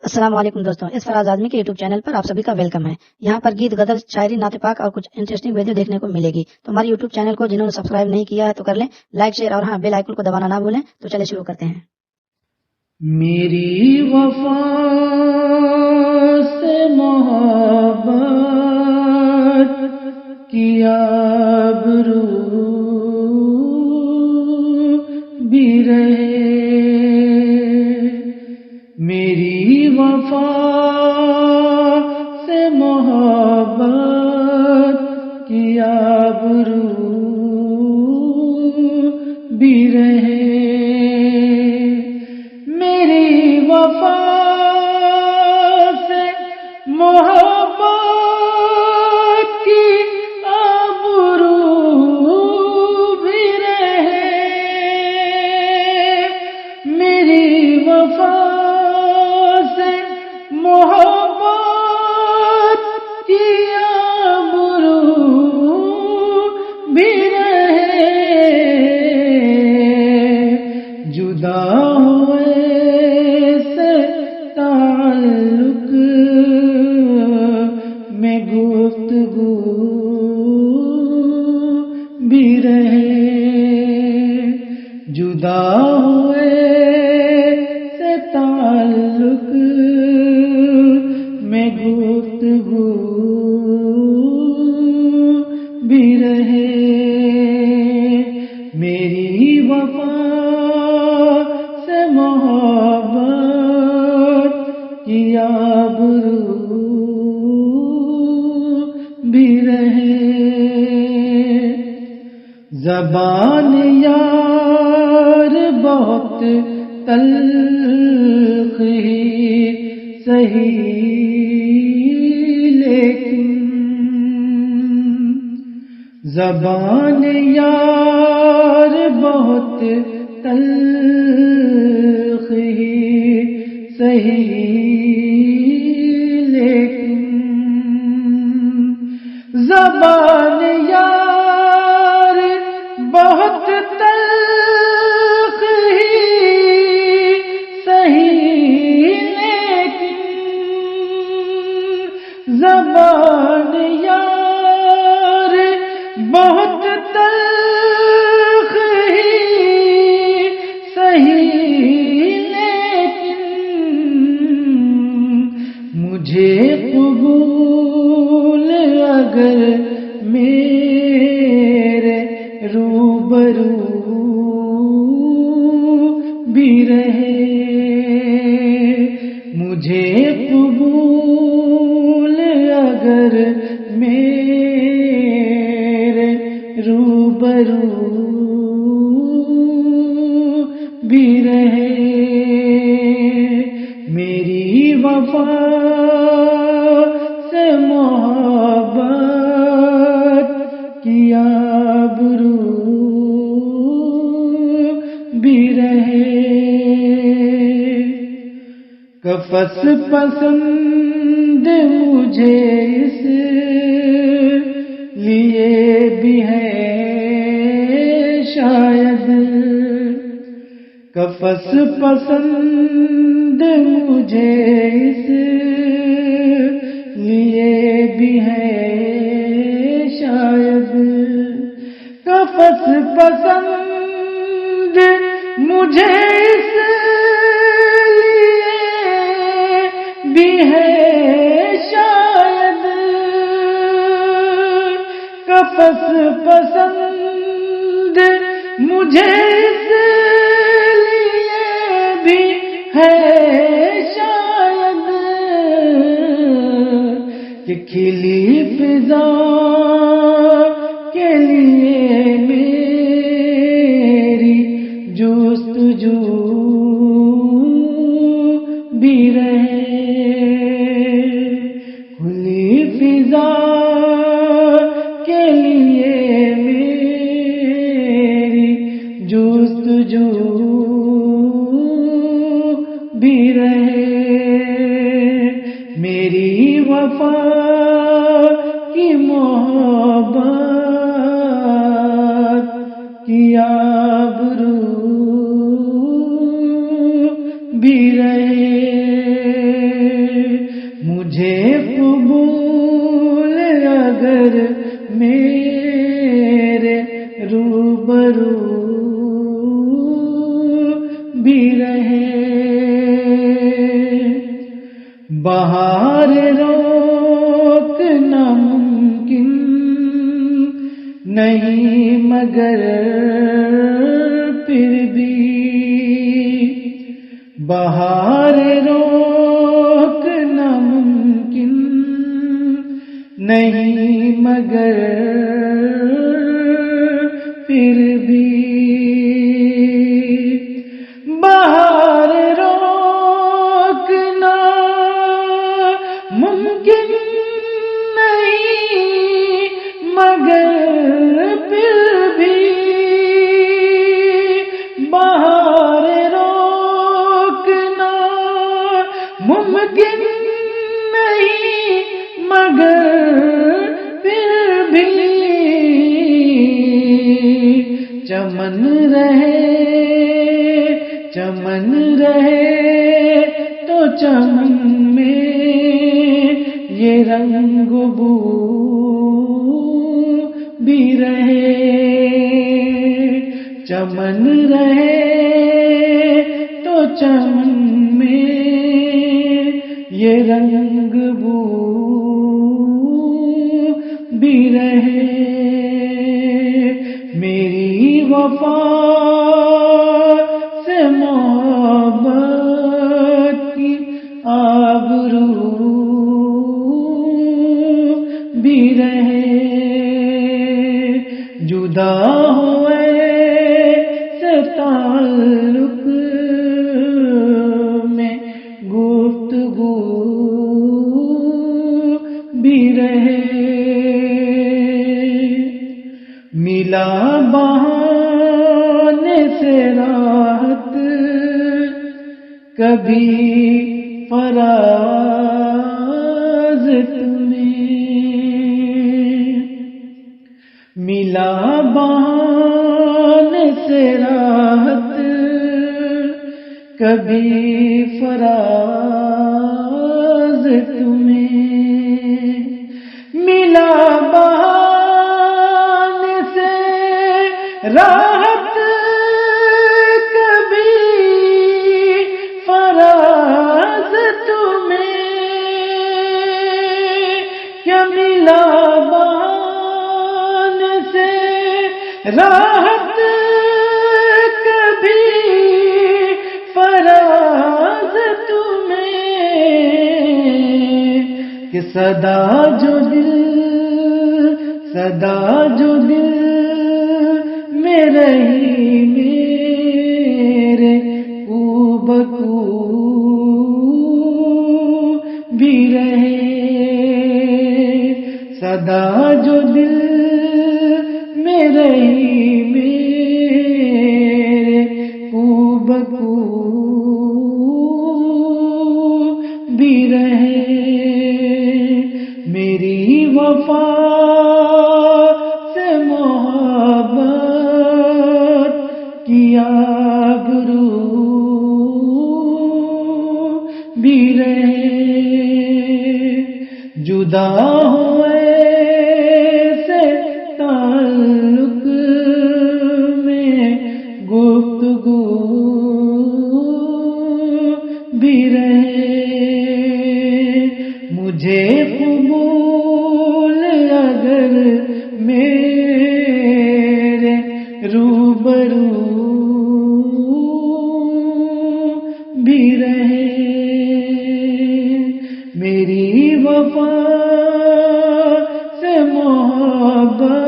السلام علیکم دوستوں، اس فراز آدمی کے یوٹیوب چینل پر آپ سبھی کا ویلکم ہے۔ یہاں پر گیت، غزل، شاعری، نعت پاک اور کچھ انٹرسٹنگ ویڈیو دیکھنے کو ملے گی۔ تو ہمارے یوٹیوب چینل کو جنہوں نے سبسکرائب نہیں کیا ہے تو کر لیں، لائک، شیئر اور ہاں بیل آئیکن کو دبانا نہ بھولیں۔ تو چلے شروع کرتے ہیں۔ میری وفا سے محبت کی آبرو بھی رہے، میری وفا سے محبت کی آبرو بھی رہے، میری وفا سے محبت کی آبرو بھی رہے، میری وفا سے محبت کی آبرو بھی رہے، جدا میں گفتگو بھی رہے، جدا ہوئے سے تعلق میں گفتگو بھی رہے، میری وفا سے محبت کی آبرو بھی رہے، زبان یار بہت تلخ ہی سہی، لیکن زبان یار بہت تلخ ہی سہی، لیکن زبان یار بہت تلخ ہی سہی، لیکن زبان یار بہت تلخ ہی سہی، لیکن مجھے قبول اگر میرے روبرو بھی رہے، مجھے قبول اگر میرے روبرو بھی رہے، میری وفا سے محبت کی آبرو بھی رہے، قفس پسند مجھے اس لیے بھی ہے شاید، قفس پسند مجھے اس لیے بھی ہے شاید، قفس پسند مجھے اس لیے بھی ہے شاید، قفس پسند مجھے اس لیے بھی ہے شاید کہ کھلی فضا کے لیے میری جستجو بھی رہے، کھلی فضا کے لیے میری جستجو بھی رہے، میری وفا کی محبت کی آبرو بھی رہے، بہار روکنا ممکن نہیں مگر پھر بھی بہار روکنا ممکن نہیں مگر پھر بھی بہار روکنا ممکن نہیں مگر پھر بھی بہار روکنا ممکن نہیں مگر پھر بھی چمن رہے تو چمن میں یہ رنگ بو بھی رہے چمن رہے تو چمن میں یہ رنگ بو بھی رہے میری وفا سے محبت کی آبرو بھی رہے جدا ہوئے سے تعلق میں گفتگو بھی رہے ملا بہانے سے راحت کبھی فراز تمہیں ملا بہانے سے راحت کبھی فراز تمہیں ملا بہانے سے راحت کبھی فراز تمہیں کیا ملا بہانے سے راحت کبھی فراز تمہیں کہ صدا جو دل میں رہی میرے او بکو بھی رہے صدا جو دل میں رہی میرے او بکو بھی رہے میری وفا سے محبت کی آبرو بھی رہے جدا ہوئے سے تعلق میں گفتگو بھی رہے مجھے قبول اگر میرے روبرو بھی رہے میری وفا سے محبت